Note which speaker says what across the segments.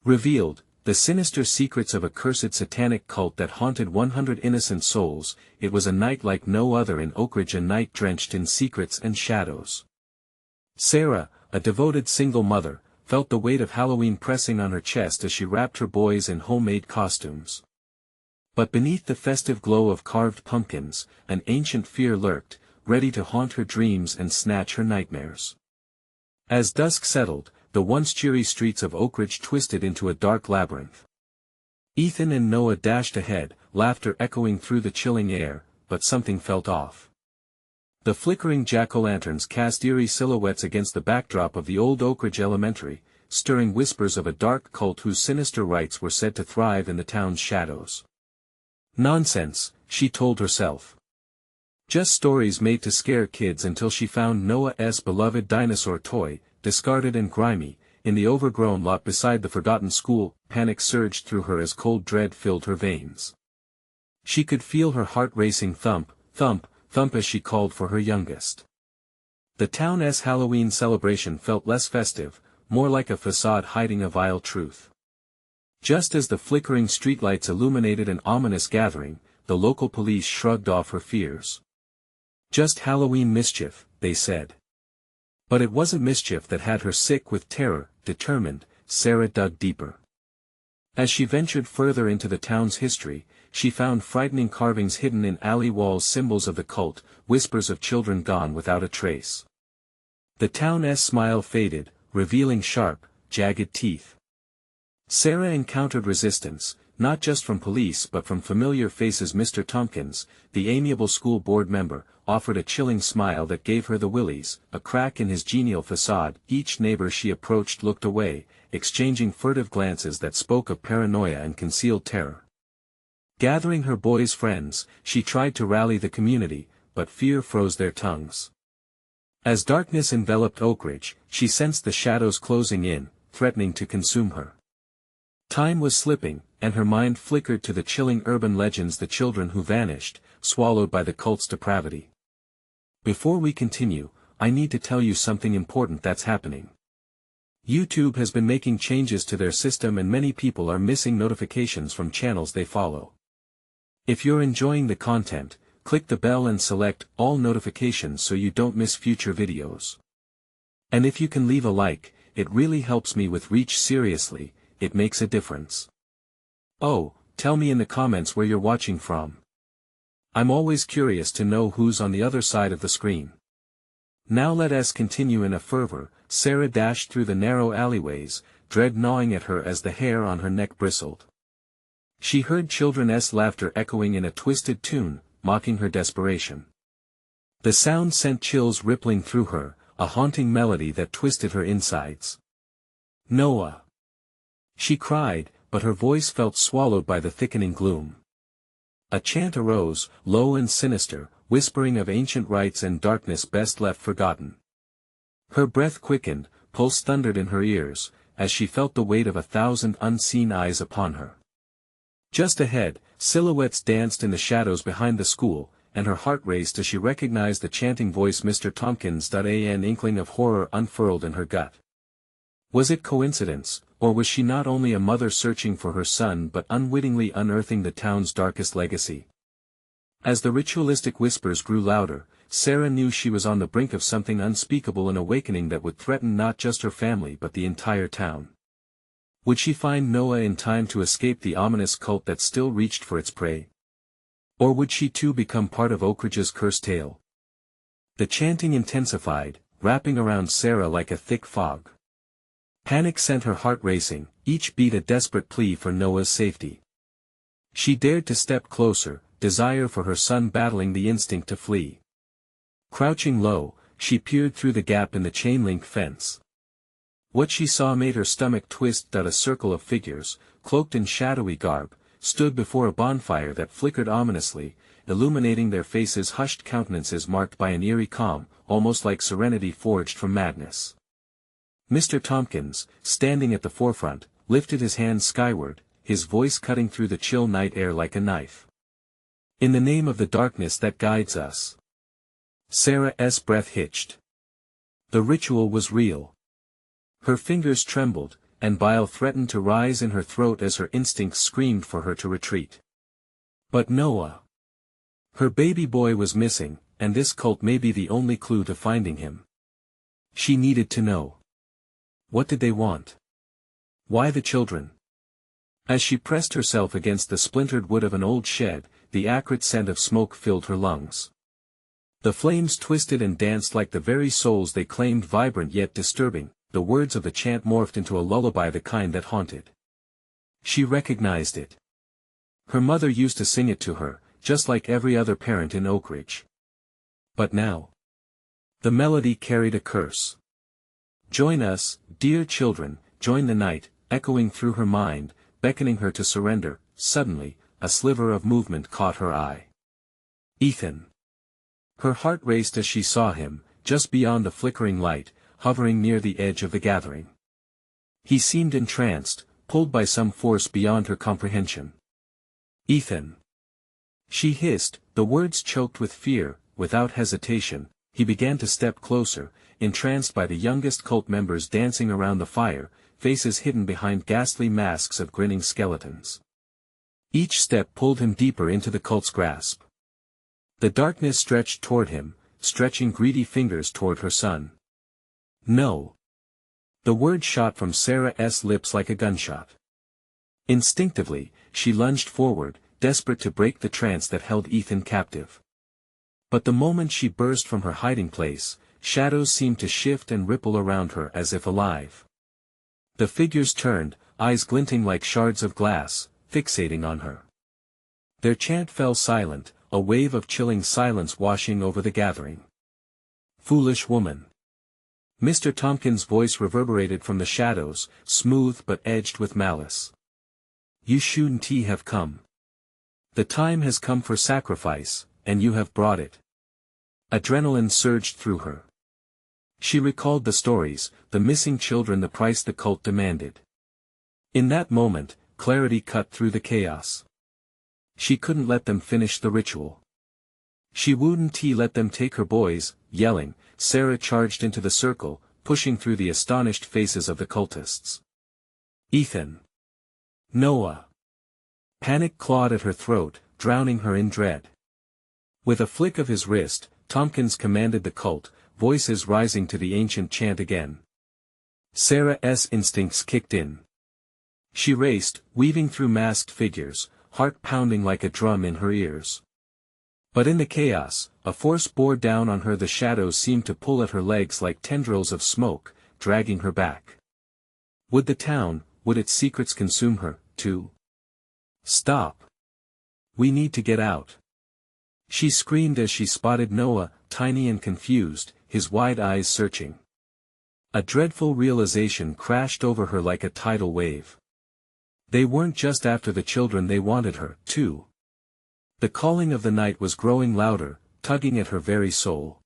Speaker 1: Revealed, the sinister secrets of a cursed satanic cult that haunted 100 innocent souls. It was a night like no other in Oakridge, a night drenched in secrets and shadows. Sarah, a devoted single mother, felt the weight of Halloween pressing on her chest as she wrapped her boys in homemade costumes. But beneath the festive glow of carved pumpkins, an ancient fear lurked, ready to haunt her dreams and snatch her nightmares. As dusk settled, the once cheery streets of Oakridge twisted into a dark labyrinth. Ethan and Noah dashed ahead, laughter echoing through the chilling air, but something felt off. The flickering jack-o'-lanterns cast eerie silhouettes against the backdrop of the old Oakridge Elementary, stirring whispers of a dark cult whose sinister rites were said to thrive in the town's shadows. Nonsense, she told herself. Just stories made to scare kids, until she found Noah's beloved dinosaur toy, discarded and grimy, in the overgrown lot beside the forgotten school. Panic surged through her as cold dread filled her veins. She could feel her heart racing, thump, thump, thump, as she called for her youngest. The town's Halloween celebration felt less festive, more like a facade hiding a vile truth. Just as the flickering streetlights illuminated an ominous gathering, the local police shrugged off her fears. Just Halloween mischief, they said. But it wasn't mischief that had her sick with terror. Determined, Sarah dug deeper. As she ventured further into the town's history, she found frightening carvings hidden in alley walls, symbols of the cult, whispers of children gone without a trace. The town's smile faded, revealing sharp, jagged teeth. Sarah encountered resistance, not just from police but from familiar faces. Mr. Tompkins, the amiable school board member, offered a chilling smile that gave her the willies, a crack in his genial facade. Each neighbor she approached looked away, exchanging furtive glances that spoke of paranoia and concealed terror. Gathering her boys' friends, she tried to rally the community, but fear froze their tongues. As darkness enveloped Oakridge, she sensed the shadows closing in, threatening to consume her. Time was slipping, and her mind flickered to the chilling urban legends, the children who vanished, swallowed by the cult's depravity. Before we continue, I need to tell you something important that's happening. YouTube has been making changes to their system, and many people are missing notifications from channels they follow. If you're enjoying the content, click the bell and select all notifications so you don't miss future videos. And if you can leave a like, it really helps me with reach. Seriously, it makes a difference. Oh, tell me in the comments where you're watching from. I'm always curious to know who's on the other side of the screen. Now let us continue. In a fervor, Sarah dashed through the narrow alleyways, dread gnawing at her as the hair on her neck bristled. She heard children's laughter echoing in a twisted tune, mocking her desperation. The sound sent chills rippling through her, a haunting melody that twisted her insides. Noah! She cried, but her voice felt swallowed by the thickening gloom. A chant arose, low and sinister, whispering of ancient rites and darkness best left forgotten. Her breath quickened, pulse thundered in her ears, as she felt the weight of 1,000 unseen eyes upon her. Just ahead, silhouettes danced in the shadows behind the school, and her heart raced as she recognized the chanting voice. Mr. Tompkins. An inkling of horror unfurled in her gut. Was it coincidence, or was she not only a mother searching for her son but unwittingly unearthing the town's darkest legacy? As the ritualistic whispers grew louder, Sarah knew she was on the brink of something unspeakable, an awakening that would threaten not just her family but the entire town. Would she find Noah in time to escape the ominous cult that still reached for its prey? Or would she too become part of Oakridge's cursed tale? The chanting intensified, wrapping around Sarah like a thick fog. Panic sent her heart racing, each beat a desperate plea for Noah's safety. She dared to step closer, desire for her son battling the instinct to flee. Crouching low, she peered through the gap in the chain-link fence. What she saw made her stomach twist. A circle of figures, cloaked in shadowy garb, stood before a bonfire that flickered ominously, illuminating their faces, hushed countenances marked by an eerie calm, almost like serenity forged from madness. Mr. Tompkins, standing at the forefront, lifted his hands skyward, his voice cutting through the chill night air like a knife. In the name of the darkness that guides us. Sarah's breath hitched. The ritual was real. Her fingers trembled, and bile threatened to rise in her throat as her instincts screamed for her to retreat. But Noah. Her baby boy was missing, and this cult may be the only clue to finding him. She needed to know. What did they want? Why the children? As she pressed herself against the splintered wood of an old shed, the acrid scent of smoke filled her lungs. The flames twisted and danced like the very souls they claimed, vibrant yet disturbing. The words of the chant morphed into a lullaby, the kind that haunted. She recognized it. Her mother used to sing it to her, just like every other parent in Oakridge. But now, the melody carried a curse. "Join us, dear children, join the night," echoing through her mind, beckoning her to surrender. Suddenly, a sliver of movement caught her eye. Ethan. Her heart raced as she saw him, just beyond the flickering light, hovering near the edge of the gathering. He seemed entranced, pulled by some force beyond her comprehension. "Ethan." She hissed, the words choked with fear. Without hesitation, he began to step closer, entranced by the youngest cult members dancing around the fire, faces hidden behind ghastly masks of grinning skeletons. Each step pulled him deeper into the cult's grasp. The darkness stretched toward him, stretching greedy fingers toward her son. "No." The word shot from Sarah's lips like a gunshot. Instinctively, she lunged forward, desperate to break the trance that held Ethan captive. But the moment she burst from her hiding place, shadows seemed to shift and ripple around her as if alive. The figures turned, eyes glinting like shards of glass, fixating on her. Their chant fell silent, a wave of chilling silence washing over the gathering. "Foolish woman." Mr. Tompkins' voice reverberated from the shadows, smooth but edged with malice. "You shouldn't have come. The time has come for sacrifice, and you have brought it." Adrenaline surged through her. She recalled the stories, the missing children, the price the cult demanded. In that moment, clarity cut through the chaos. She couldn't let them finish the ritual. She wouldn't let them take her boys. Yelling, Sarah charged into the circle, pushing through the astonished faces of the cultists. "Ethan." "Noah." Panic clawed at her throat, drowning her in dread. With a flick of his wrist, Tompkins commanded the cult, voices rising to the ancient chant again. Sarah's instincts kicked in. She raced, weaving through masked figures, heart pounding like a drum in her ears. But in the chaos, a force bore down on her. The shadows seemed to pull at her legs like tendrils of smoke, dragging her back. Would the town, would its secrets consume her, too? "Stop. We need to get out." She screamed as she spotted Noah, tiny and confused, his wide eyes searching. A dreadful realization crashed over her like a tidal wave. They weren't just after the children, they wanted her, too. The calling of the night was growing louder, tugging at her very soul.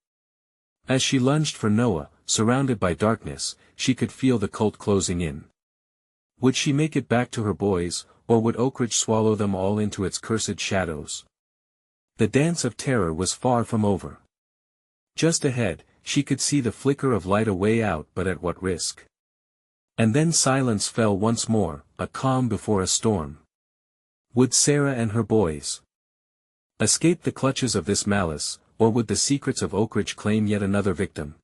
Speaker 1: As she lunged for Noah, surrounded by darkness, she could feel the cult closing in. Would she make it back to her boys, or would Oakridge swallow them all into its cursed shadows? The dance of terror was far from over. Just ahead, she could see the flicker of light a way out, but at what risk? And then silence fell once more, a calm before a storm. Would Sarah and her boys escape the clutches of this malice, or would the secrets of Oakridge claim yet another victim?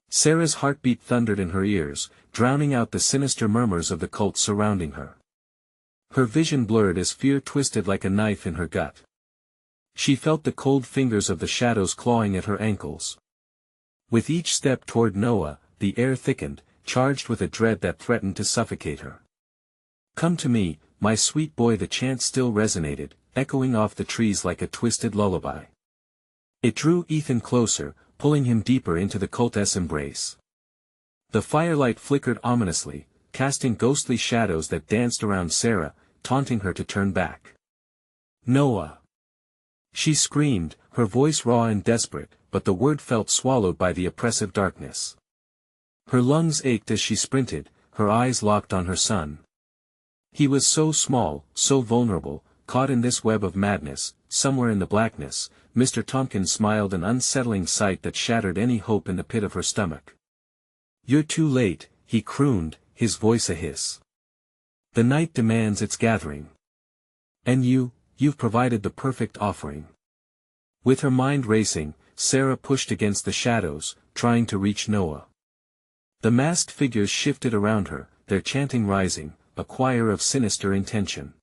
Speaker 1: Sarah's heartbeat thundered in her ears, drowning out the sinister murmurs of the cult surrounding her. Her vision blurred as fear twisted like a knife in her gut. She felt the cold fingers of the shadows clawing at her ankles. With each step toward Noah, the air thickened, charged with a dread that threatened to suffocate her. "Come to me, my sweet boy." The chant still resonated, echoing off the trees like a twisted lullaby. It drew Ethan closer, pulling him deeper into the cult's embrace. The firelight flickered ominously, casting ghostly shadows that danced around Sarah, taunting her to turn back. "Noah!" She screamed, her voice raw and desperate, but the word felt swallowed by the oppressive darkness. Her lungs ached as she sprinted, her eyes locked on her son. He was so small, so vulnerable, caught in this web of madness. Somewhere in the blackness, Mr. Tompkins smiled, an unsettling sight that shattered any hope in the pit of her stomach. "You're too late," he crooned, his voice a hiss. The night demands its gathering. And you've provided the perfect offering. With her mind racing, Sarah pushed against the shadows, trying to reach Noah. The masked figures shifted around her, their chanting rising, a choir of sinister intention.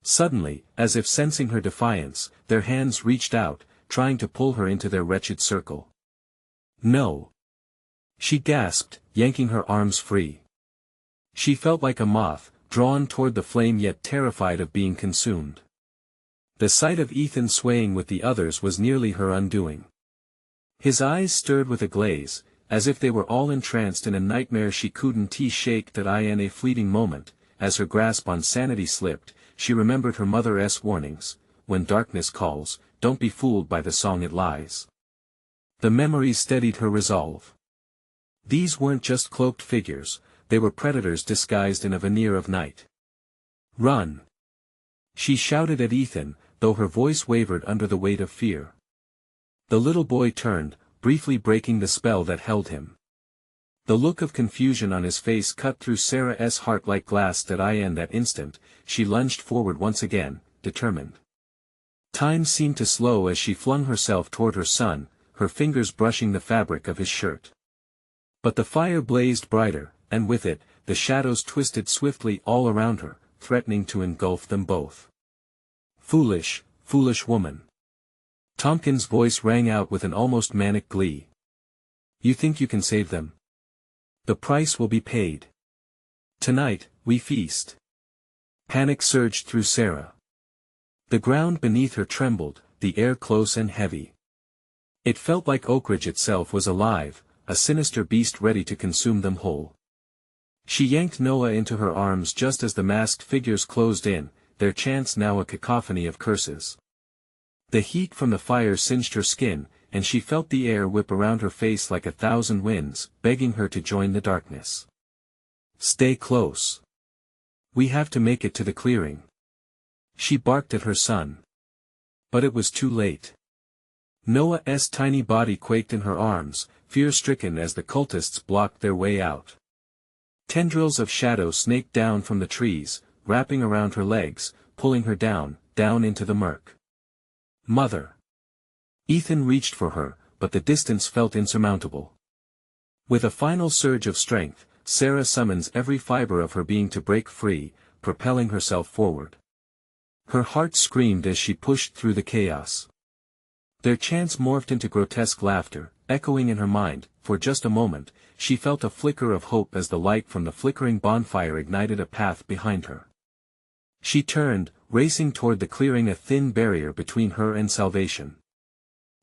Speaker 1: Suddenly, as if sensing her defiance, their hands reached out, trying to pull her into their wretched circle. No! She gasped, yanking her arms free. She felt like a moth, drawn toward the flame yet terrified of being consumed. The sight of Ethan swaying with the others was nearly her undoing. His eyes stirred with a glaze, as if they were all entranced in a nightmare she couldn't shake that in a fleeting moment, as her grasp on sanity slipped, she remembered her mother's warnings, when darkness calls, don't be fooled by the song it lies. The memory steadied her resolve. These weren't just cloaked figures, they were predators disguised in a veneer of night. Run! She shouted at Ethan, though her voice wavered under the weight of fear. The little boy turned, briefly breaking the spell that held him. The look of confusion on his face cut through Sarah's heart like glass in that instant, she lunged forward once again, determined. Time seemed to slow as she flung herself toward her son, her fingers brushing the fabric of his shirt. But the fire blazed brighter, and with it, the shadows twisted swiftly all around her, threatening to engulf them both. Foolish, foolish woman. Tompkins' voice rang out with an almost manic glee. You think you can save them? The price will be paid. Tonight, we feast. Panic surged through Sarah. The ground beneath her trembled, the air close and heavy. It felt like Oakridge itself was alive, a sinister beast ready to consume them whole. She yanked Noah into her arms just as the masked figures closed in, their chants now a cacophony of curses. The heat from the fire singed her skin, and she felt the air whip around her face like 1,000 winds, begging her to join the darkness. Stay close. We have to make it to the clearing. She barked at her son. But it was too late. Noah's tiny body quaked in her arms, fear-stricken as the cultists blocked their way out. Tendrils of shadow snaked down from the trees, wrapping around her legs, pulling her down into the murk. Mother! Ethan reached for her, but the distance felt insurmountable. With a final surge of strength, Sarah summons every fiber of her being to break free, propelling herself forward. Her heart screamed as she pushed through the chaos. Their chants morphed into grotesque laughter, echoing in her mind. For just a moment, she felt a flicker of hope as the light from the flickering bonfire ignited a path behind her. She turned, racing toward the clearing, a thin barrier between her and salvation.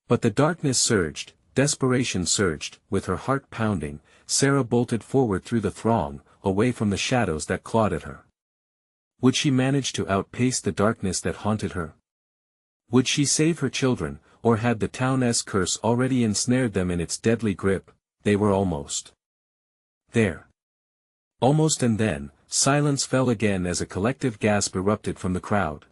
Speaker 1: But the darkness surged, desperation surged, with her heart pounding, Sarah bolted forward through the throng, away from the shadows that clawed at her. Would she manage to outpace the darkness that haunted her? Would she save her children, or had the town's curse already ensnared them in its deadly grip? They were almost there. Almost, and then, silence fell again as a collective gasp erupted from the crowd.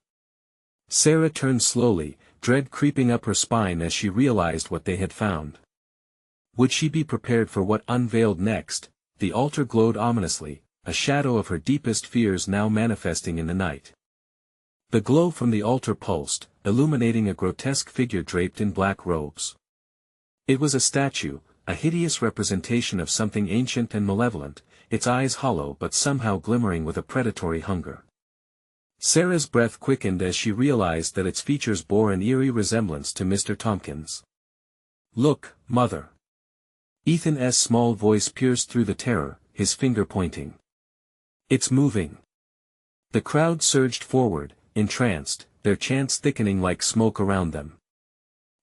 Speaker 1: Sarah turned slowly, dread creeping up her spine as she realized what they had found. Would she be prepared for what unveiled next? The altar glowed ominously, a shadow of her deepest fears now manifesting in the night. The glow from the altar pulsed, illuminating a grotesque figure draped in black robes. It was a statue, a hideous representation of something ancient and malevolent, its eyes hollow but somehow glimmering with a predatory hunger. Sarah's breath quickened as she realized that its features bore an eerie resemblance to Mr. Tompkins. Look, Mother! Ethan's small voice pierced through the terror, his finger pointing. It's moving. The crowd surged forward, entranced, their chants thickening like smoke around them.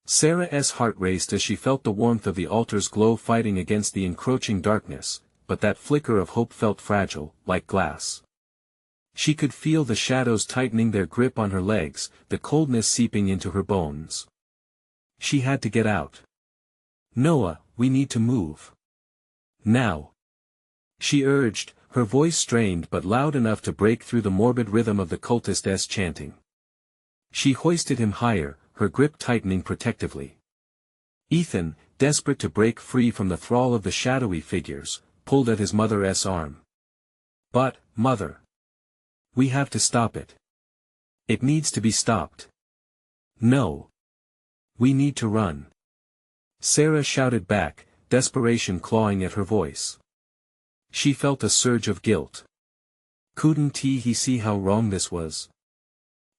Speaker 1: Sarah's heart raced as she felt the warmth of the altar's glow fighting against the encroaching darkness, but that flicker of hope felt fragile, like glass. She could feel the shadows tightening their grip on her legs, the coldness seeping into her bones. She had to get out. Noah, we need to move. Now. She urged, her voice strained but loud enough to break through the morbid rhythm of the cultist's chanting. She hoisted him higher, her grip tightening protectively. Ethan, desperate to break free from the thrall of the shadowy figures, pulled at his mother's arm. But, Mother. We have to stop it. It needs to be stopped. No. We need to run. Sarah shouted back, desperation clawing at her voice. She felt a surge of guilt. Couldn't he see how wrong this was?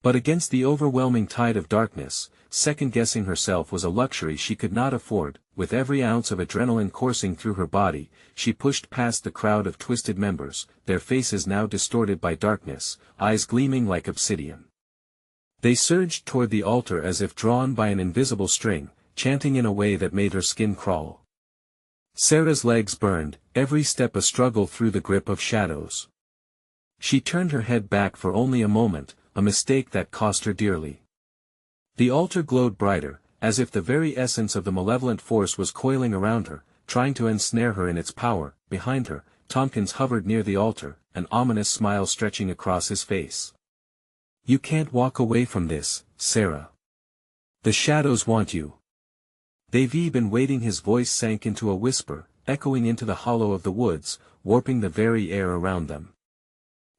Speaker 1: But against the overwhelming tide of darkness, second-guessing herself was a luxury she could not afford. With every ounce of adrenaline coursing through her body, she pushed past the crowd of twisted members, their faces now distorted by darkness, eyes gleaming like obsidian. They surged toward the altar as if drawn by an invisible string, chanting in a way that made her skin crawl. Sarah's legs burned, every step a struggle through the grip of shadows. She turned her head back for only a moment, a mistake that cost her dearly. The altar glowed brighter, as if the very essence of the malevolent force was coiling around her, trying to ensnare her in its power. Behind her, Tompkins hovered near the altar, an ominous smile stretching across his face. You can't walk away from this, Sarah. The shadows want you. They've been waiting. His voice sank into a whisper, echoing into the hollow of the woods, warping the very air around them.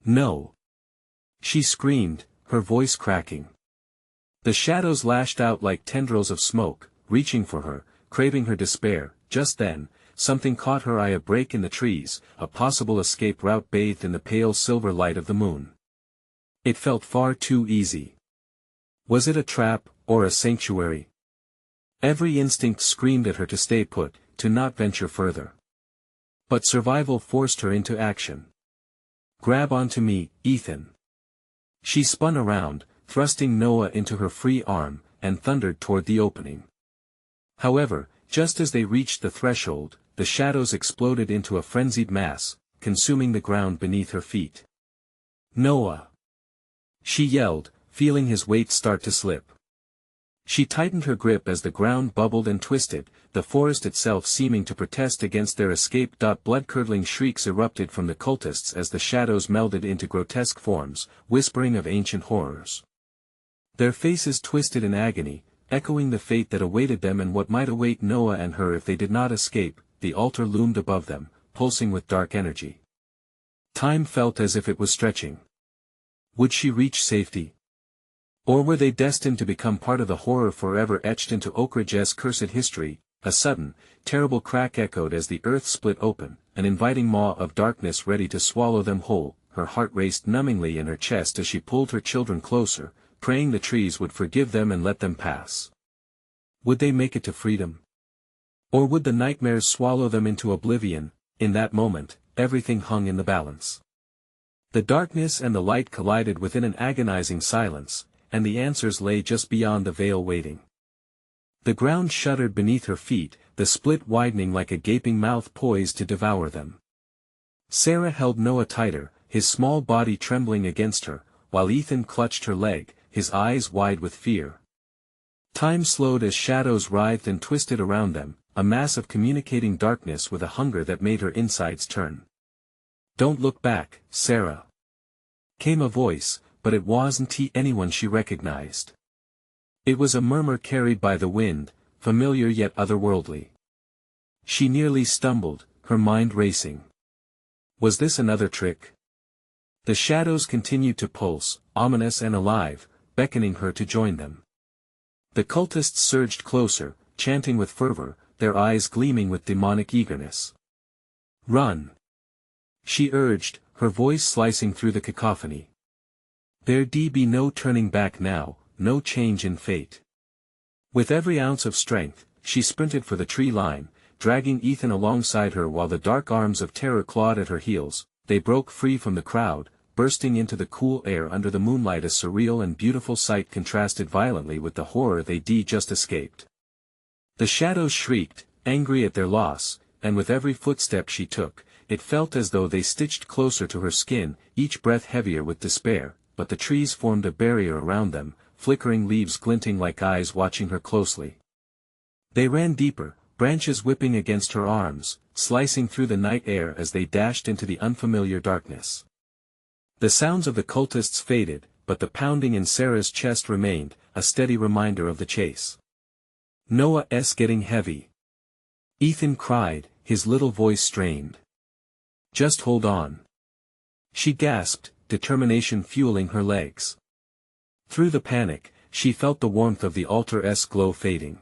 Speaker 1: No. She screamed, her voice cracking. The shadows lashed out like tendrils of smoke, reaching for her, craving her despair. Just then, something caught her eye. A break in the trees, a possible escape route bathed in the pale silver light of the moon. It felt far too easy. Was it a trap, or a sanctuary? Every instinct screamed at her to stay put, to not venture further. But survival forced her into action. Grab onto me, Ethan. She spun around, thrusting Noah into her free arm, and thundered toward the opening. However, just as they reached the threshold, the shadows exploded into a frenzied mass, consuming the ground beneath her feet. Noah! She yelled, feeling his weight start to slip. She tightened her grip as the ground bubbled and twisted, the forest itself seeming to protest against their escape. Blood-curdling shrieks erupted from the cultists as the shadows melded into grotesque forms, whispering of ancient horrors. Their faces twisted in agony, echoing the fate that awaited them and what might await Noah and her if they did not escape. The altar loomed above them, pulsing with dark energy. Time felt as if it was stretching. Would she reach safety? Or were they destined to become part of the horror forever etched into Oakridge's cursed history? A sudden, terrible crack echoed as the earth split open, an inviting maw of darkness ready to swallow them whole. Her heart raced numbingly in her chest as she pulled her children closer, praying the trees would forgive them and let them pass. Would they make it to freedom? Or would the nightmares swallow them into oblivion? In that moment, everything hung in the balance. The darkness and the light collided within an agonizing silence, and the answers lay just beyond the veil waiting. The ground shuddered beneath her feet, the split widening like a gaping mouth poised to devour them. Sarah held Noah tighter, his small body trembling against her, while Ethan clutched her leg, his eyes wide with fear. Time slowed as shadows writhed and twisted around them, a mass of communicating darkness with a hunger that made her insides turn. Don't look back, Sarah. Came a voice, but it wasn't anyone she recognized. It was a murmur carried by the wind, familiar yet otherworldly. She nearly stumbled, her mind racing. Was this another trick? The shadows continued to pulse, ominous and alive, beckoning her to join them. The cultists surged closer, chanting with fervor, their eyes gleaming with demonic eagerness. Run! She urged, her voice slicing through the cacophony. There'd be no turning back now, no change in fate. With every ounce of strength, she sprinted for the tree line, dragging Ethan alongside her while the dark arms of terror clawed at her heels. They broke free from the crowd, bursting into the cool air under the moonlight. A surreal and beautiful sight contrasted violently with the horror they'd just escaped. The shadows shrieked, angry at their loss, and with every footstep she took, it felt as though they stitched closer to her skin, each breath heavier with despair. But the trees formed a barrier around them, flickering leaves glinting like eyes watching her closely. They ran deeper, branches whipping against her arms, slicing through the night air as they dashed into the unfamiliar darkness. The sounds of the cultists faded, but the pounding in Sarah's chest remained, a steady reminder of the chase. Noah's getting heavy. Ethan cried, his little voice strained. Just hold on. She gasped, determination fueling her legs. Through the panic, she felt the warmth of the altar's glow fading.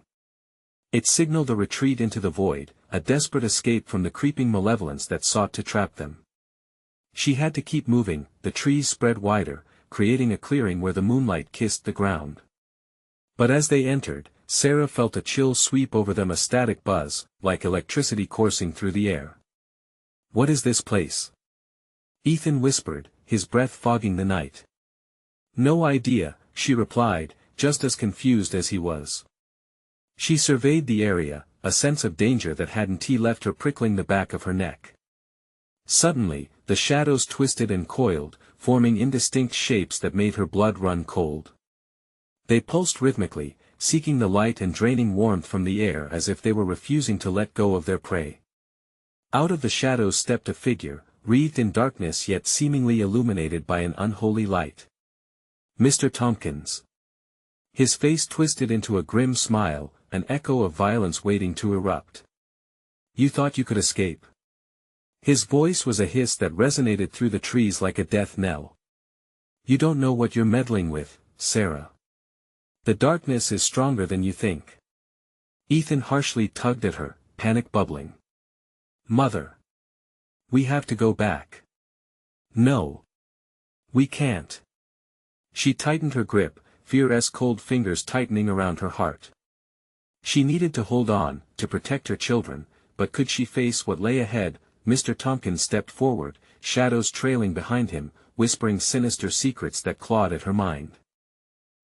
Speaker 1: It signaled a retreat into the void, a desperate escape from the creeping malevolence that sought to trap them. She had to keep moving. The trees spread wider, creating a clearing where the moonlight kissed the ground. But as they entered, Sarah felt a chill sweep over them, a static buzz, like electricity coursing through the air. "What is this place?" Ethan whispered, his breath fogging the night. "No idea," she replied, just as confused as he was. She surveyed the area, a sense of danger that hadn't left her prickling the back of her neck. Suddenly, the shadows twisted and coiled, forming indistinct shapes that made her blood run cold. They pulsed rhythmically, seeking the light and draining warmth from the air as if they were refusing to let go of their prey. Out of the shadows stepped a figure, wreathed in darkness yet seemingly illuminated by an unholy light. Mr. Tompkins. His face twisted into a grim smile, an echo of violence waiting to erupt. "You thought you could escape?" His voice was a hiss that resonated through the trees like a death knell. "You don't know what you're meddling with, Sarah. The darkness is stronger than you think." Ethan harshly tugged at her, panic bubbling. "Mother. We have to go back." "No. We can't." She tightened her grip, fear's cold fingers tightening around her heart. She needed to hold on, to protect her children, but could she face what lay ahead? Mr. Tompkins stepped forward, shadows trailing behind him, whispering sinister secrets that clawed at her mind.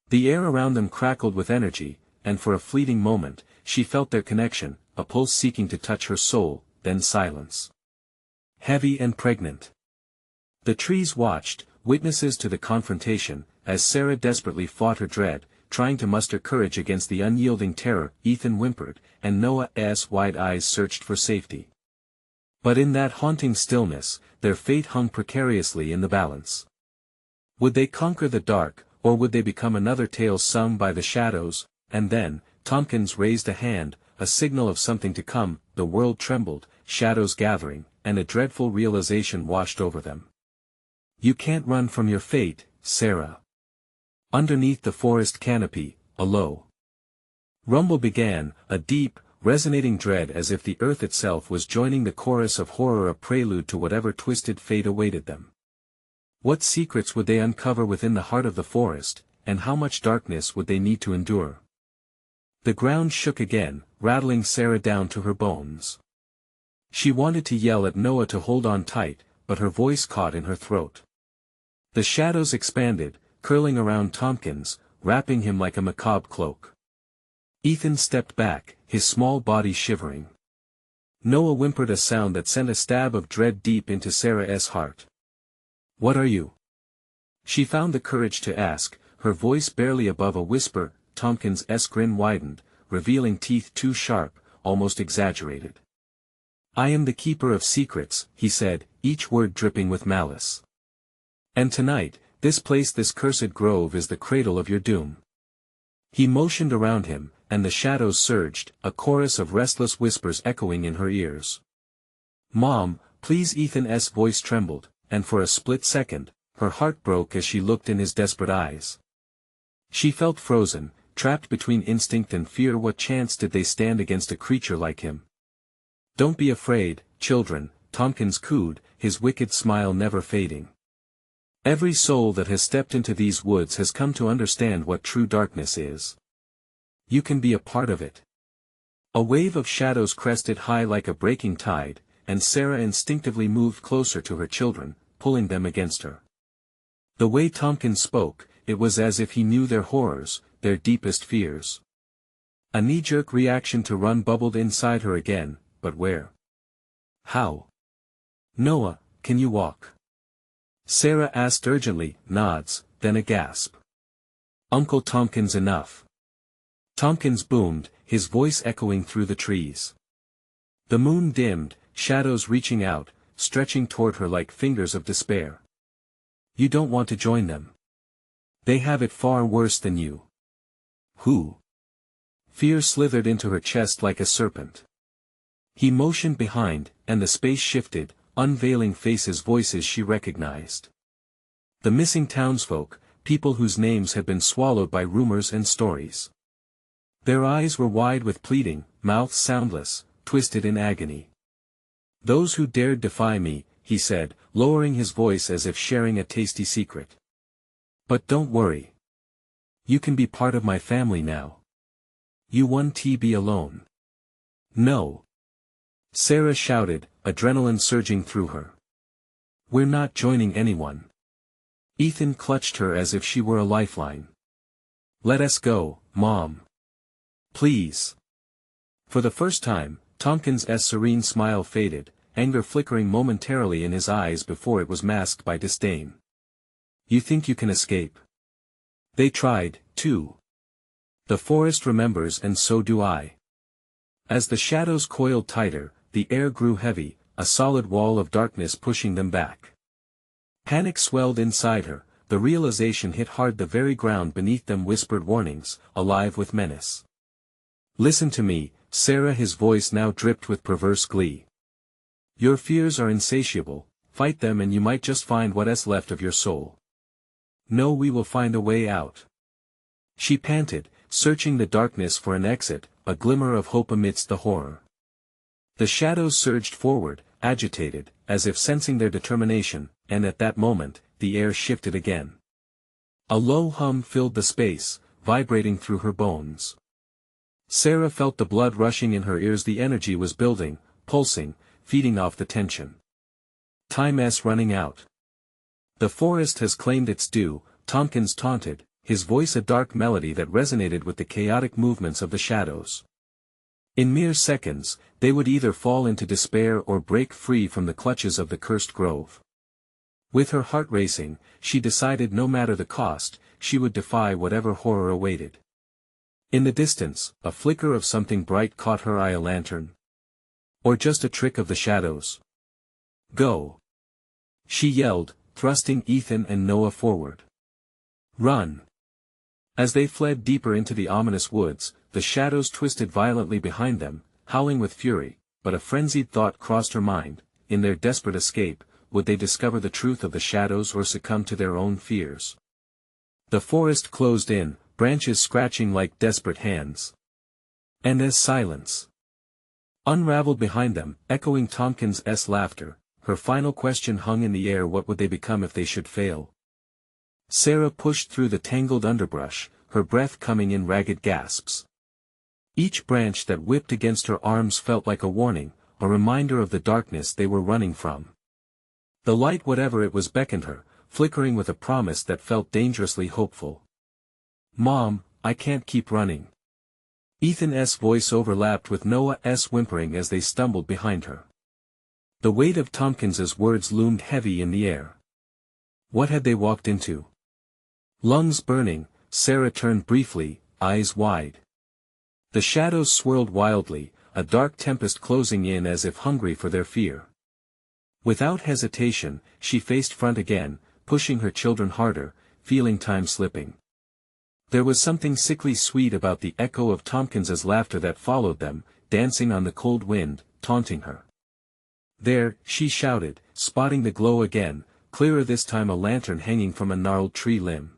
Speaker 1: The air around them crackled with energy, and for a fleeting moment, she felt their connection, a pulse seeking to touch her soul, then silence. Heavy and pregnant. The trees watched, witnesses to the confrontation, as Sarah desperately fought her dread, trying to muster courage against the unyielding terror. Ethan whimpered, and Noah's wide eyes searched for safety. But in that haunting stillness, their fate hung precariously in the balance. Would they conquer the dark, or would they become another tale sung by the shadows? And then, Tompkins raised a hand, a signal of something to come. The world trembled, shadows gathering, and a dreadful realization washed over them. "You can't run from your fate, Sarah." Underneath the forest canopy, a low rumble began, a deep, resonating dread as if the earth itself was joining the chorus of horror, a prelude to whatever twisted fate awaited them. What secrets would they uncover within the heart of the forest, and how much darkness would they need to endure? The ground shook again, rattling Sarah down to her bones. She wanted to yell at Noah to hold on tight, but her voice caught in her throat. The shadows expanded, curling around Tompkins, wrapping him like a macabre cloak. Ethan stepped back, his small body shivering. Noah whimpered a sound that sent a stab of dread deep into Sarah's heart. "What are you?" She found the courage to ask, her voice barely above a whisper. Tompkins' grin widened, revealing teeth too sharp, almost exaggerated. "I am the keeper of secrets," he said, each word dripping with malice. "And tonight, this place, this cursed grove, is the cradle of your doom." He motioned around him, and the shadows surged, a chorus of restless whispers echoing in her ears. "Mom, please." Ethan's voice trembled, and for a split second, her heart broke as she looked in his desperate eyes. She felt frozen, trapped between instinct and fear. What chance did they stand against a creature like him? "Don't be afraid, children," Tompkins cooed, his wicked smile never fading. "Every soul that has stepped into these woods has come to understand what true darkness is. You can be a part of it." A wave of shadows crested high like a breaking tide, and Sarah instinctively moved closer to her children, pulling them against her. The way Tompkins spoke, it was as if he knew their horrors, their deepest fears. A knee-jerk reaction to run bubbled inside her again, but where? How? "Noah, can you walk?" Sarah asked urgently. Nods, then a gasp. "Uncle Tompkins, enough." Tompkins boomed, his voice echoing through the trees. The moon dimmed, shadows reaching out, stretching toward her like fingers of despair. "You don't want to join them. They have it far worse than you." "Who?" Fear slithered into her chest like a serpent. He motioned behind, and the space shifted, unveiling faces, voices she recognized. The missing townsfolk, people whose names had been swallowed by rumors and stories. Their eyes were wide with pleading, mouths soundless, twisted in agony. "Those who dared defy me," he said, lowering his voice as if sharing a tasty secret. "But don't worry. You can be part of my family now. You won't be alone." "No!" Sarah shouted, adrenaline surging through her. "We're not joining anyone." Ethan clutched her as if she were a lifeline. "Let us go, Mom. Please." For the first time, Tompkins' serene smile faded, anger flickering momentarily in his eyes before it was masked by disdain. "You think you can escape?" "They tried, too. The forest remembers, and so do I." As the shadows coiled tighter, the air grew heavy, a solid wall of darkness pushing them back. Panic swelled inside her, the realization hit hard. The very ground beneath them whispered warnings, alive with menace. "Listen to me, Sarah," his voice now dripped with perverse glee. "Your fears are insatiable, fight them and you might just find what's left of your soul." "No, we will find a way out." She panted, searching the darkness for an exit, a glimmer of hope amidst the horror. The shadows surged forward, agitated, as if sensing their determination, and at that moment, the air shifted again. A low hum filled the space, vibrating through her bones. Sarah felt the blood rushing in her ears. The energy was building, pulsing, feeding off the tension. Time's running out. "The forest has claimed its due," Tompkins taunted, his voice a dark melody that resonated with the chaotic movements of the shadows. In mere seconds, they would either fall into despair or break free from the clutches of the cursed grove. With her heart racing, she decided no matter the cost, she would defy whatever horror awaited. In the distance, a flicker of something bright caught her eye. A lantern? Or just a trick of the shadows? "Go!" she yelled, thrusting Ethan and Noah forward. "Run!" As they fled deeper into the ominous woods, the shadows twisted violently behind them, howling with fury, but a frenzied thought crossed her mind: in their desperate escape, would they discover the truth of the shadows or succumb to their own fears? The forest closed in, branches scratching like desperate hands. And as silence unraveled behind them, echoing Tompkins' laughter, her final question hung in the air: what would they become if they should fail? Sarah pushed through the tangled underbrush, her breath coming in ragged gasps. Each branch that whipped against her arms felt like a warning, a reminder of the darkness they were running from. The light, whatever it was, beckoned her, flickering with a promise that felt dangerously hopeful. "Mom, I can't keep running." Ethan's voice overlapped with Noah's whimpering as they stumbled behind her. The weight of Tompkins's words loomed heavy in the air. What had they walked into? Lungs burning, Sarah turned briefly, eyes wide. The shadows swirled wildly, a dark tempest closing in as if hungry for their fear. Without hesitation, she faced front again, pushing her children harder, feeling time slipping. There was something sickly sweet about the echo of Tompkins's laughter that followed them, dancing on the cold wind, taunting her. "There," she shouted, spotting the glow again, clearer this time, a lantern hanging from a gnarled tree limb.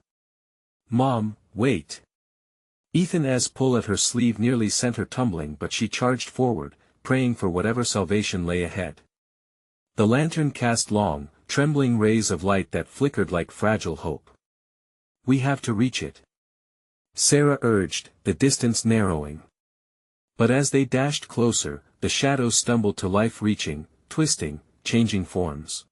Speaker 1: "Mom, wait." Ethan's pull at her sleeve nearly sent her tumbling, but she charged forward, praying for whatever salvation lay ahead. The lantern cast long, trembling rays of light that flickered like fragile hope. "We have to reach it," Sarah urged, the distance narrowing. But as they dashed closer, the shadows stumbled to life, reaching, twisting, changing forms.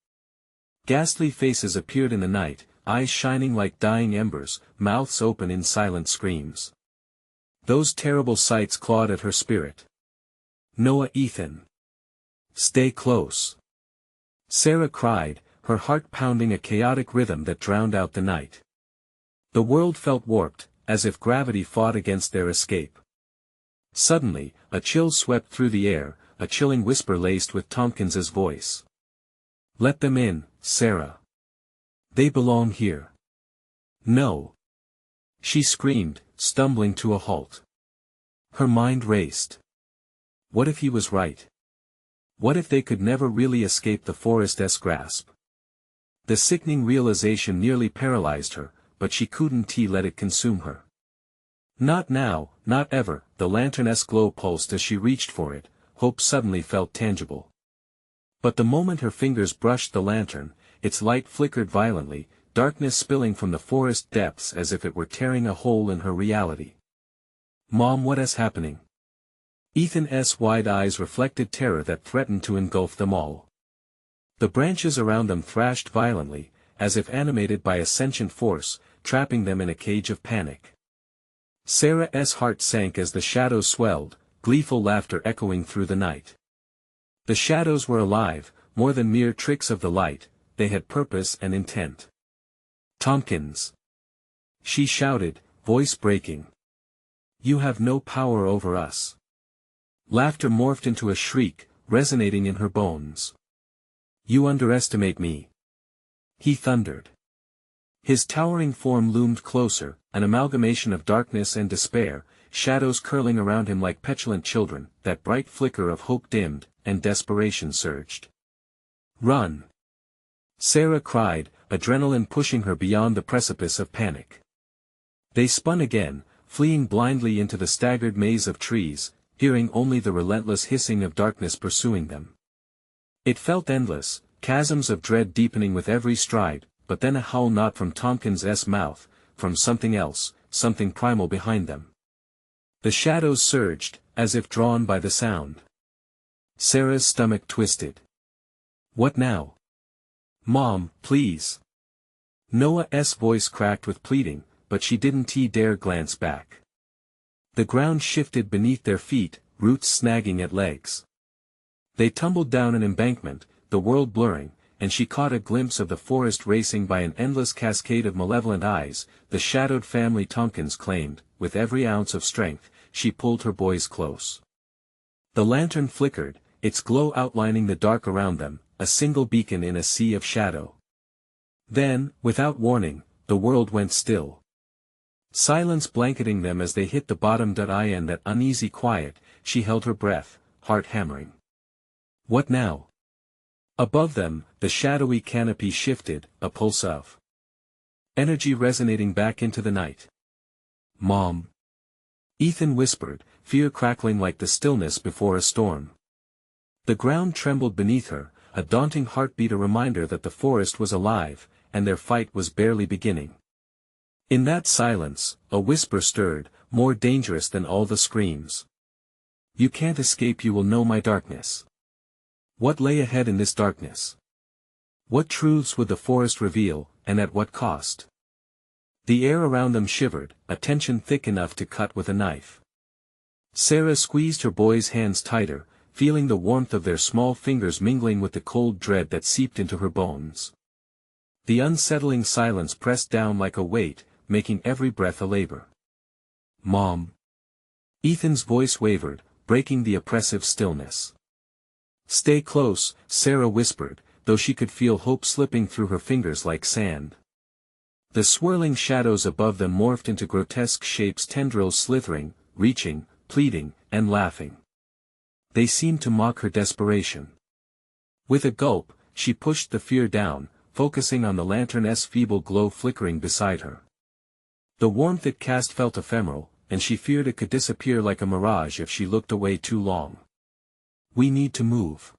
Speaker 1: Ghastly faces appeared in the night, eyes shining like dying embers, mouths open in silent screams. Those terrible sights clawed at her spirit. "Noah, Ethan! Stay close!" Sarah cried, her heart pounding a chaotic rhythm that drowned out the night. The world felt warped, as if gravity fought against their escape. Suddenly, a chill swept through the air, a chilling whisper laced with Tompkins's voice. "Let them in, Sarah. They belong here." "No!" she screamed, stumbling to a halt. Her mind raced. What if he was right? What if they could never really escape the forest's grasp? The sickening realization nearly paralyzed her, but she couldn't let it consume her. Not now, not ever. The lantern's glow pulsed as she reached for it. Hope suddenly felt tangible. But the moment her fingers brushed the lantern, its light flickered violently, darkness spilling from the forest depths as if it were tearing a hole in her reality. Mom, what is happening? Ethan's wide eyes reflected terror that threatened to engulf them all. The branches around them thrashed violently, as if animated by a sentient force, trapping them in a cage of panic. Sarah's heart sank as the shadows swelled, gleeful laughter echoing through the night. The shadows were alive, more than mere tricks of the light, they had purpose and intent. Tompkins! She shouted, voice breaking. You have no power over us. Laughter morphed into a shriek, resonating in her bones. You underestimate me. He thundered. His towering form loomed closer, an amalgamation of darkness and despair, shadows curling around him like petulant children. That bright flicker of hope dimmed, and desperation surged. Run! Sarah cried, adrenaline pushing her beyond the precipice of panic. They spun again, fleeing blindly into the staggered maze of trees, hearing only the relentless hissing of darkness pursuing them. It felt endless, chasms of dread deepening with every stride, but then a howl not from Tompkins's mouth, from something else, something primal behind them. The shadows surged, as if drawn by the sound. Sarah's stomach twisted. What now? Mom, please. Noah's voice cracked with pleading, but she didn't dare glance back. The ground shifted beneath their feet, roots snagging at legs. They tumbled down an embankment, the world blurring, and she caught a glimpse of the forest racing by an endless cascade of malevolent eyes. The shadowed family Tompkins claimed. With every ounce of strength, she pulled her boys close. The lantern flickered, its glow outlining the dark around them, a single beacon in a sea of shadow. Then, without warning, the world went still. Silence blanketing them as they hit the bottom. In that uneasy quiet, she held her breath, heart hammering. What now? Above them, the shadowy canopy shifted, a pulse of energy resonating back into the night. Mom! Ethan whispered, fear crackling like the stillness before a storm. The ground trembled beneath her, a daunting heartbeat, a reminder that the forest was alive, and their fight was barely beginning. In that silence, a whisper stirred, more dangerous than all the screams. You can't escape, you will know my darkness. What lay ahead in this darkness? What truths would the forest reveal, and at what cost? The air around them shivered, a tension thick enough to cut with a knife. Sarah squeezed her boys' hands tighter, feeling the warmth of their small fingers mingling with the cold dread that seeped into her bones. The unsettling silence pressed down like a weight, making every breath a labor. Mom! Ethan's voice wavered, breaking the oppressive stillness. Stay close, Sarah whispered, though she could feel hope slipping through her fingers like sand. The swirling shadows above them morphed into grotesque shapes, tendrils slithering, reaching, pleading, and laughing. They seemed to mock her desperation. With a gulp, she pushed the fear down, focusing on the lantern's feeble glow flickering beside her. The warmth it cast felt ephemeral, and she feared it could disappear like a mirage if she looked away too long. We need to move.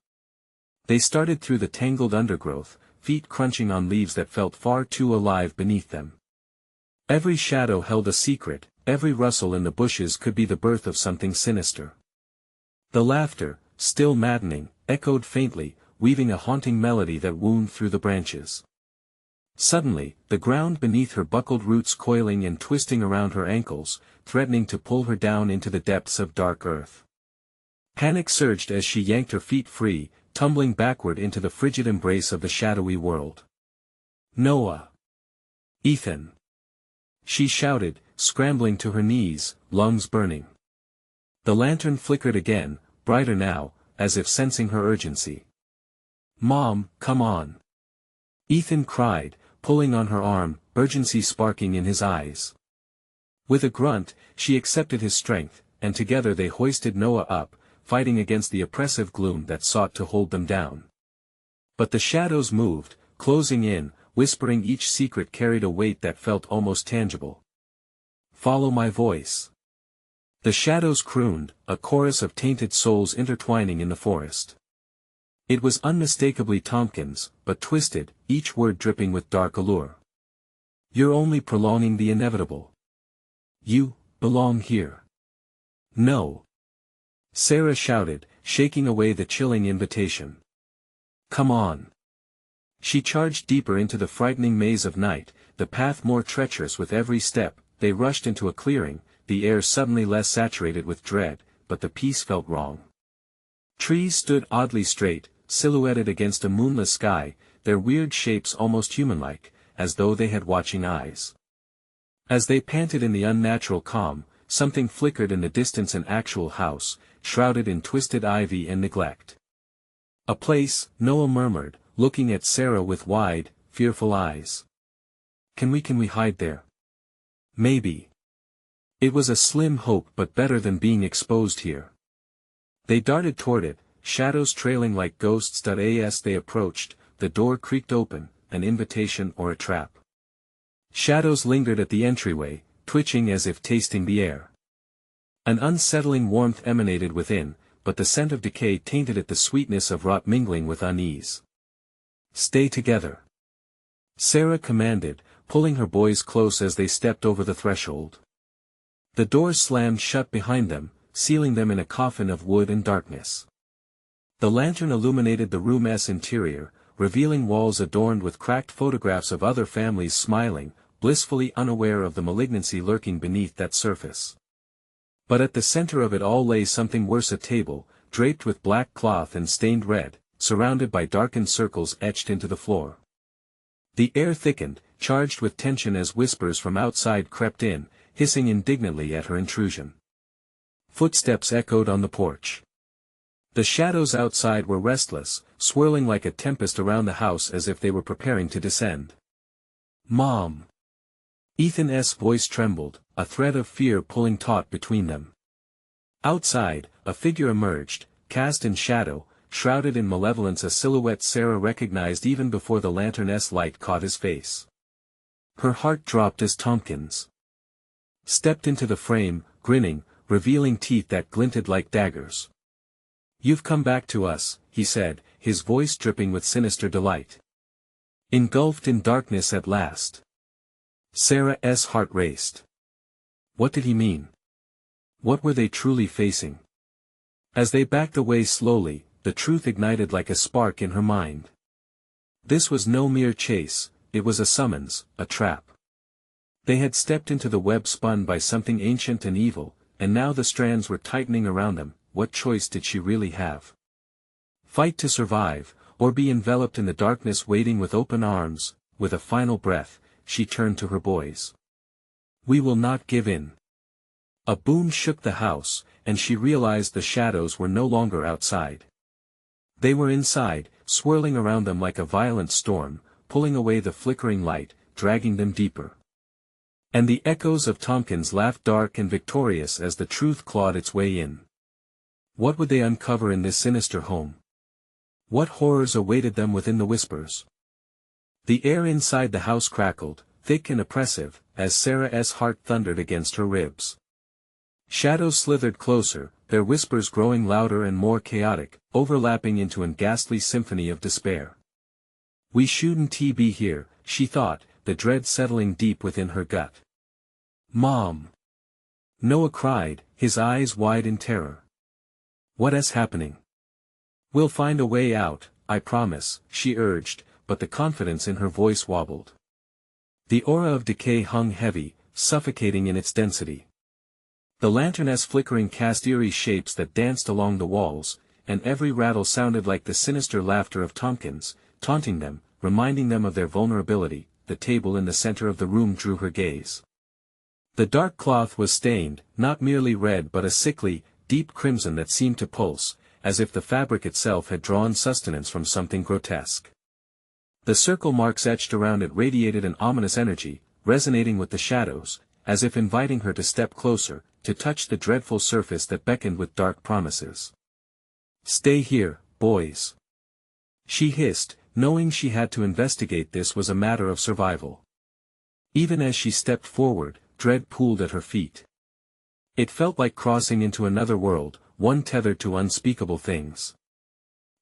Speaker 1: They started through the tangled undergrowth, feet crunching on leaves that felt far too alive beneath them. Every shadow held a secret, every rustle in the bushes could be the birth of something sinister. The laughter, still maddening, echoed faintly, weaving a haunting melody that wound through the branches. Suddenly, the ground beneath her buckled, roots coiling and twisting around her ankles, threatening to pull her down into the depths of dark earth. Panic surged as she yanked her feet free, tumbling backward into the frigid embrace of the shadowy world. Noah! Ethan! She shouted, scrambling to her knees, lungs burning. The lantern flickered again, brighter now, as if sensing her urgency. Mom, come on! Ethan cried, pulling on her arm, urgency sparking in his eyes. With a grunt, she accepted his strength, and together they hoisted Noah up, fighting against the oppressive gloom that sought to hold them down. But the shadows moved, closing in, whispering each secret carried a weight that felt almost tangible. "Follow my voice." The shadows crooned, a chorus of tainted souls intertwining in the forest. It was unmistakably Tompkins, but twisted, each word dripping with dark allure. "You're only prolonging the inevitable. You belong here." "No!" Sarah shouted, shaking away the chilling invitation. "Come on." She charged deeper into the frightening maze of night, the path more treacherous with every step. They rushed into a clearing, the air suddenly less saturated with dread, but the peace felt wrong. Trees stood oddly straight, silhouetted against a moonless sky, their weird shapes almost human-like, as though they had watching eyes. As they panted in the unnatural calm, something flickered in the distance, an actual house, shrouded in twisted ivy and neglect. "A place," Noah murmured, looking at Sarah with wide, fearful eyes. Can we hide there?" "Maybe." It was a slim hope, but better than being exposed here. They darted toward it, shadows trailing like ghosts. As they approached, the door creaked open, an invitation or a trap. Shadows lingered at the entryway, twitching as if tasting the air. An unsettling warmth emanated within, but the scent of decay tainted it, the sweetness of rot mingling with unease. "Stay together," Sarah commanded, pulling her boys close as they stepped over the threshold. The door slammed shut behind them, sealing them in a coffin of wood and darkness. The lantern illuminated the room's interior, revealing walls adorned with cracked photographs of other families smiling, blissfully unaware of the malignancy lurking beneath that surface. But at the center of it all lay something worse, a table, draped with black cloth and stained red, surrounded by darkened circles etched into the floor. The air thickened, charged with tension as whispers from outside crept in, hissing indignantly at her intrusion. Footsteps echoed on the porch. The shadows outside were restless, swirling like a tempest around the house as if they were preparing to descend. "Mom!" Ethan's voice trembled, a thread of fear pulling taut between them. Outside, a figure emerged, cast in shadow, shrouded in malevolence, a silhouette Sarah recognized even before the lantern's light caught his face. Her heart dropped as Tompkins stepped into the frame, grinning, revealing teeth that glinted like daggers. "You've come back to us," he said, his voice dripping with sinister delight. Engulfed in darkness at last. Sarah's heart raced. What did he mean? What were they truly facing? As they backed away slowly, the truth ignited like a spark in her mind. This was no mere chase, it was a summons, a trap. They had stepped into the web spun by something ancient and evil, and now the strands were tightening around them. What choice did she really have? Fight to survive, or be enveloped in the darkness waiting with open arms? With a final breath, she turned to her boys. "We will not give in." A boom shook the house, and she realized the shadows were no longer outside. They were inside, swirling around them like a violent storm, pulling away the flickering light, dragging them deeper. And the echoes of Tompkins laughed dark and victorious as the truth clawed its way in. What would they uncover in this sinister home? What horrors awaited them within the whispers? The air inside the house crackled, thick and oppressive, as Sarah's heart thundered against her ribs. Shadows slithered closer, their whispers growing louder and more chaotic, overlapping into a ghastly symphony of despair. "We shouldn't be here," she thought, the dread settling deep within her gut. "Mom!" Noah cried, his eyes wide in terror. "What's happening?" "We'll find a way out, I promise," she urged, but the confidence in her voice wobbled. The aura of decay hung heavy, suffocating in its density. The lantern's flickering cast eerie shapes that danced along the walls, and every rattle sounded like the sinister laughter of Tompkins, taunting them, reminding them of their vulnerability. The table in the center of the room drew her gaze. The dark cloth was stained, not merely red but a sickly, deep crimson that seemed to pulse, as if the fabric itself had drawn sustenance from something grotesque. The circle marks etched around it radiated an ominous energy, resonating with the shadows, as if inviting her to step closer, to touch the dreadful surface that beckoned with dark promises. Stay here, boys. She hissed, knowing she had to investigate. This was a matter of survival. Even as she stepped forward, dread pooled at her feet. It felt like crossing into another world, one tethered to unspeakable things.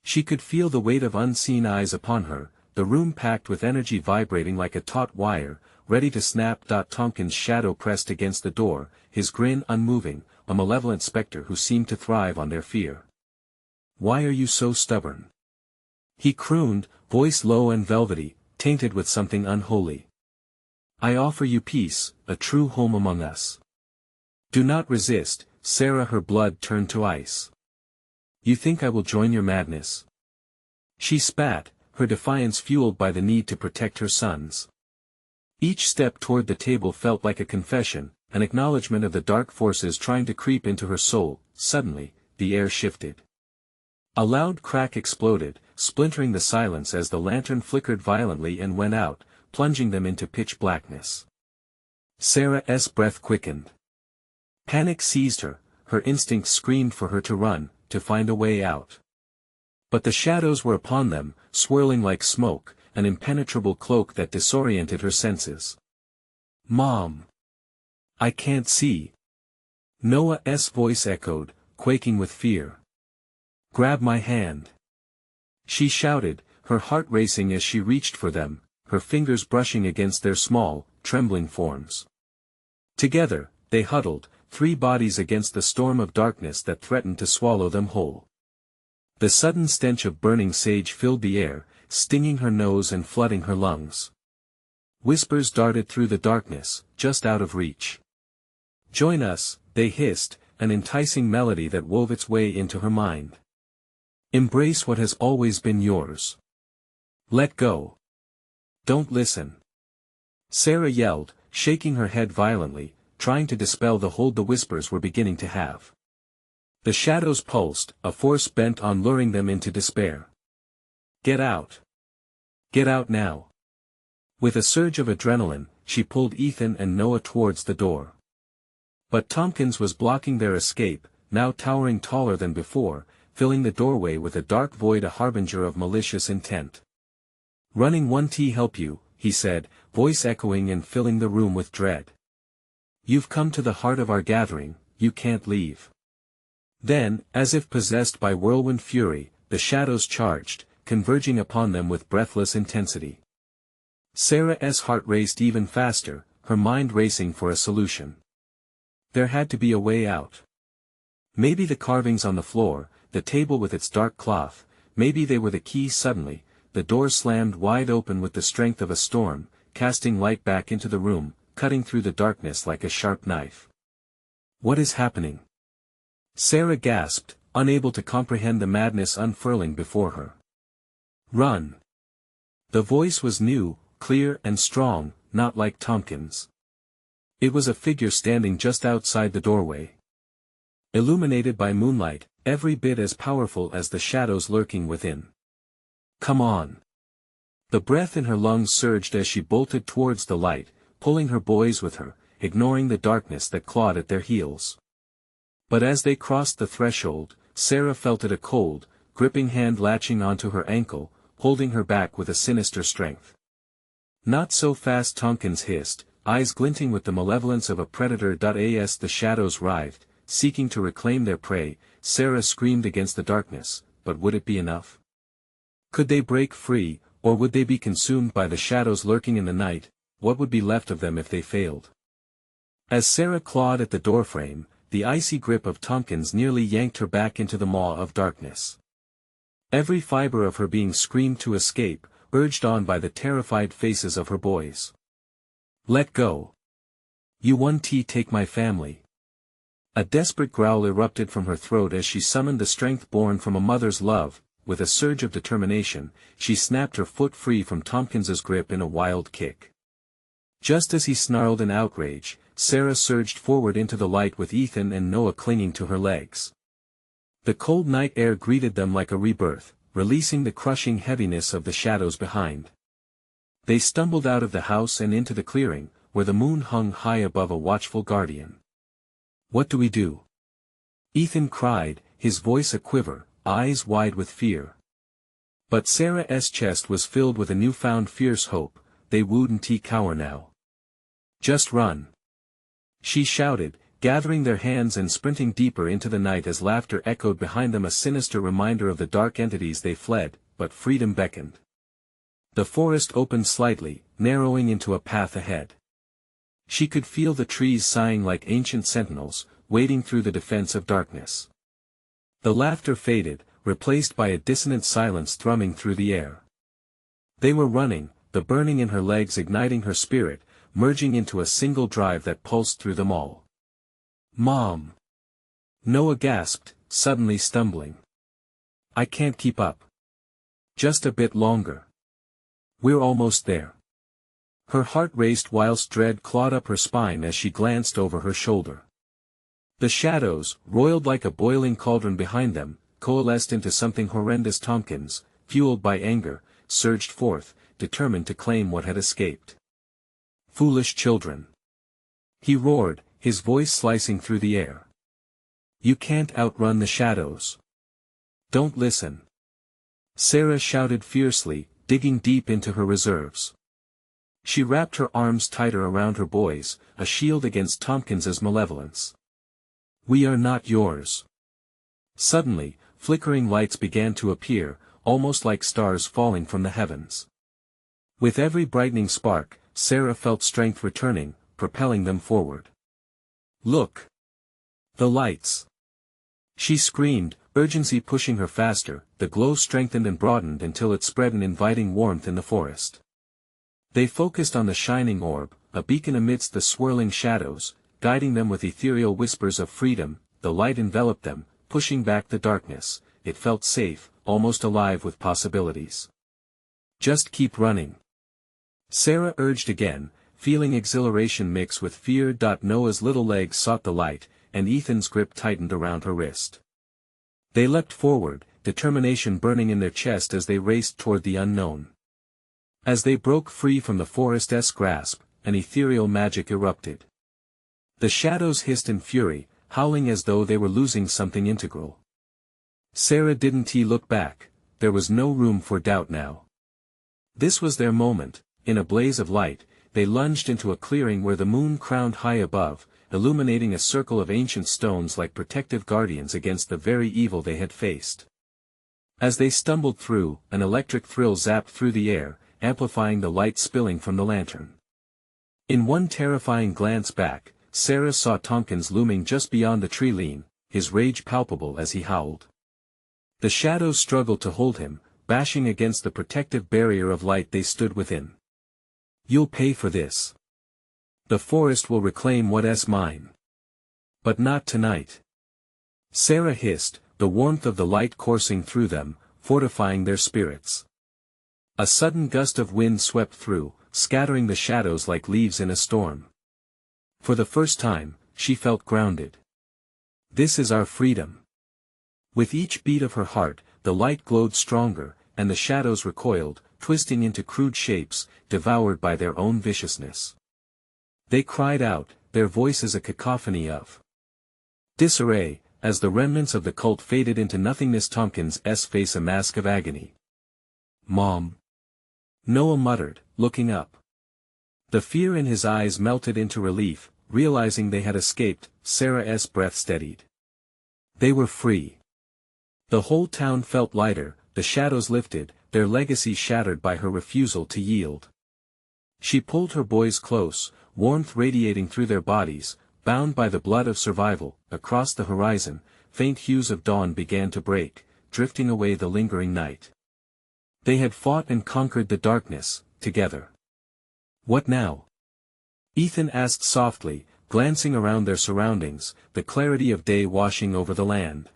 Speaker 1: She could feel the weight of unseen eyes upon her, the room packed with energy vibrating like a taut wire, ready to snap. Tompkins' shadow pressed against the door, his grin unmoving, a malevolent specter who seemed to thrive on their fear. "Why are you so stubborn?" he crooned, voice low and velvety, tainted with something unholy. "I offer you peace, a true home among us. Do not resist." Sarah, her blood turned to ice. "You think I will join your madness?" She spat, her defiance fueled by the need to protect her sons. Each step toward the table felt like a confession, an acknowledgement of the dark forces trying to creep into her soul. Suddenly, the air shifted. A loud crack exploded, splintering the silence as the lantern flickered violently and went out, plunging them into pitch blackness. Sarah's breath quickened. Panic seized her, her instincts screamed for her to run, to find a way out. But the shadows were upon them, swirling like smoke, an impenetrable cloak that disoriented her senses. "Mom! I can't see." Noah's voice echoed, quaking with fear. "Grab my hand." She shouted, her heart racing as she reached for them, her fingers brushing against their small, trembling forms. Together, they huddled, three bodies against the storm of darkness that threatened to swallow them whole. The sudden stench of burning sage filled the air, stinging her nose and flooding her lungs. Whispers darted through the darkness, just out of reach. "Join us," they hissed, an enticing melody that wove its way into her mind. "Embrace what has always been yours. Let go. Don't listen." Sarah yelled, shaking her head violently, trying to dispel the hold the whispers were beginning to have. The shadows pulsed, a force bent on luring them into despair. "Get out. Get out now." With a surge of adrenaline, she pulled Ethan and Noah towards the door. But Tompkins was blocking their escape, now towering taller than before, filling the doorway with a dark void, a harbinger of malicious intent. "Running 1T help you," he said, voice echoing and filling the room with dread. "You've come to the heart of our gathering, you can't leave." Then, as if possessed by whirlwind fury, the shadows charged, converging upon them with breathless intensity. Sarah's heart raced even faster, her mind racing for a solution. There had to be a way out. Maybe the carvings on the floor, the table with its dark cloth, maybe they were the key. Suddenly, the door slammed wide open with the strength of a storm, casting light back into the room, cutting through the darkness like a sharp knife. "What is happening?" Sarah gasped, unable to comprehend the madness unfurling before her. "Run!" The voice was new, clear and strong, not like Tompkins. It was a figure standing just outside the doorway. Illuminated by moonlight, every bit as powerful as the shadows lurking within. "Come on!" The breath in her lungs surged as she bolted towards the light, pulling her boys with her, ignoring the darkness that clawed at their heels. But as they crossed the threshold, Sarah felt it, a cold, gripping hand latching onto her ankle, holding her back with a sinister strength. "Not so fast," Tompkins hissed, eyes glinting with the malevolence of a predator. As the shadows writhed, seeking to reclaim their prey, Sarah screamed against the darkness, but would it be enough? Could they break free, or would they be consumed by the shadows lurking in the night? What would be left of them if they failed? As Sarah clawed at the doorframe, the icy grip of Tompkins nearly yanked her back into the maw of darkness. Every fiber of her being screamed to escape, urged on by the terrified faces of her boys. "Let go. You 1T take my family." A desperate growl erupted from her throat as she summoned the strength born from a mother's love. With a surge of determination, she snapped her foot free from Tompkins's grip in a wild kick. Just as he snarled in outrage, Sarah surged forward into the light with Ethan and Noah clinging to her legs. The cold night air greeted them like a rebirth, releasing the crushing heaviness of the shadows behind. They stumbled out of the house and into the clearing, where the moon hung high above a watchful guardian. "What do we do?" Ethan cried, his voice a quiver, eyes wide with fear. But Sarah's chest was filled with a newfound fierce hope. They wouldn't cower now. Just run. She shouted, gathering their hands and sprinting deeper into the night as laughter echoed behind them, a sinister reminder of the dark entities they fled, but freedom beckoned. The forest opened slightly, narrowing into a path ahead. She could feel the trees sighing like ancient sentinels, waiting through the defense of darkness. The laughter faded, replaced by a dissonant silence thrumming through the air. They were running, the burning in her legs igniting her spirit, merging into a single drive that pulsed through them all. "Mom!" Noah gasped, suddenly stumbling. "I can't keep up. Just a bit longer. We're almost there." Her heart raced whilst dread clawed up her spine as she glanced over her shoulder. The shadows, roiled like a boiling cauldron behind them, coalesced into something horrendous. Tompkins, fueled by anger, surged forth, determined to claim what had escaped. "Foolish children!" he roared, his voice slicing through the air. "You can't outrun the shadows. Don't listen." Sarah shouted fiercely, digging deep into her reserves. She wrapped her arms tighter around her boys, a shield against Tompkins's malevolence. "We are not yours." Suddenly, flickering lights began to appear, almost like stars falling from the heavens. With every brightening spark, Sarah felt strength returning, propelling them forward. "Look! The lights!" She screamed, urgency pushing her faster. The glow strengthened and broadened until it spread an inviting warmth in the forest. They focused on the shining orb, a beacon amidst the swirling shadows, guiding them with ethereal whispers of freedom. The light enveloped them, pushing back the darkness. It felt safe, almost alive with possibilities. "Just keep running," Sarah urged again, feeling exhilaration mix with fear. Noah's little legs sought the light, and Ethan's grip tightened around her wrist. They leapt forward, determination burning in their chest as they raced toward the unknown. As they broke free from the forest's grasp, an ethereal magic erupted. The shadows hissed in fury, howling as though they were losing something integral. Sarah didn't look back. There was no room for doubt now. This was their moment. In a blaze of light, they lunged into a clearing where the moon crowned high above, illuminating a circle of ancient stones like protective guardians against the very evil they had faced. As they stumbled through, an electric thrill zapped through the air, amplifying the light spilling from the lantern. In one terrifying glance back, Sarah saw Tompkins looming just beyond the tree line, his rage palpable as he howled. The shadows struggled to hold him, bashing against the protective barrier of light they stood within. "You'll pay for this. The forest will reclaim what's mine. But not tonight," Sarah hissed, the warmth of the light coursing through them, fortifying their spirits. A sudden gust of wind swept through, scattering the shadows like leaves in a storm. For the first time, she felt grounded. "This is our freedom." With each beat of her heart, the light glowed stronger, and the shadows recoiled, twisting into crude shapes, devoured by their own viciousness. They cried out, their voices a cacophony of disarray, as the remnants of the cult faded into nothingness. Tompkins' face a mask of agony. "Mom," Noah muttered, looking up. The fear in his eyes melted into relief, realizing they had escaped. Sarah's breath steadied. They were free. The whole town felt lighter, the shadows lifted, their legacy shattered by her refusal to yield. She pulled her boys close, warmth radiating through their bodies, bound by the blood of survival. Across the horizon, faint hues of dawn began to break, drifting away the lingering night. They had fought and conquered the darkness, together. "What now?" Ethan asked softly, glancing around their surroundings, the clarity of day washing over the land.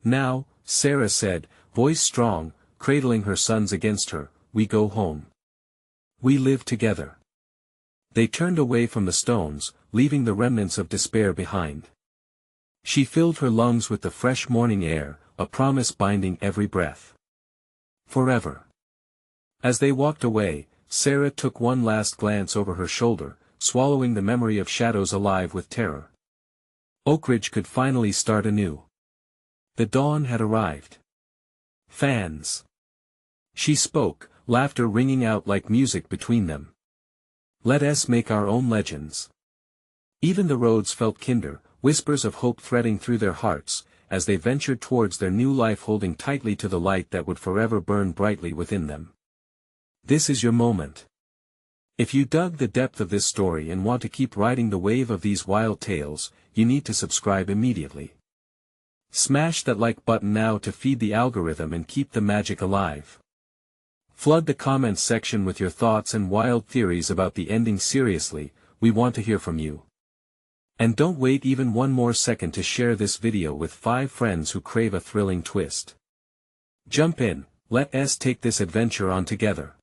Speaker 1: "Now," Sarah said, voice strong, cradling her sons against her, "we go home. We live together." They turned away from the stones, leaving the remnants of despair behind. She filled her lungs with the fresh morning air, a promise binding every breath. Forever. As they walked away, Sarah took one last glance over her shoulder, swallowing the memory of shadows alive with terror. Oakridge could finally start anew. The dawn had arrived. Fans. She spoke, laughter ringing out like music between them. Let us make our own legends. Even the roads felt kinder, whispers of hope threading through their hearts, as they ventured towards their new life, holding tightly to the light that would forever burn brightly within them. This is your moment. If you dug the depth of this story and want to keep riding the wave of these wild tales, you need to subscribe immediately. Smash that like button now to feed the algorithm and keep the magic alive. Flood the comments section with your thoughts and wild theories about the ending. Seriously, we want to hear from you. And don't wait even one more second to share this video with 5 friends who crave a thrilling twist. Jump in, let us take this adventure on together.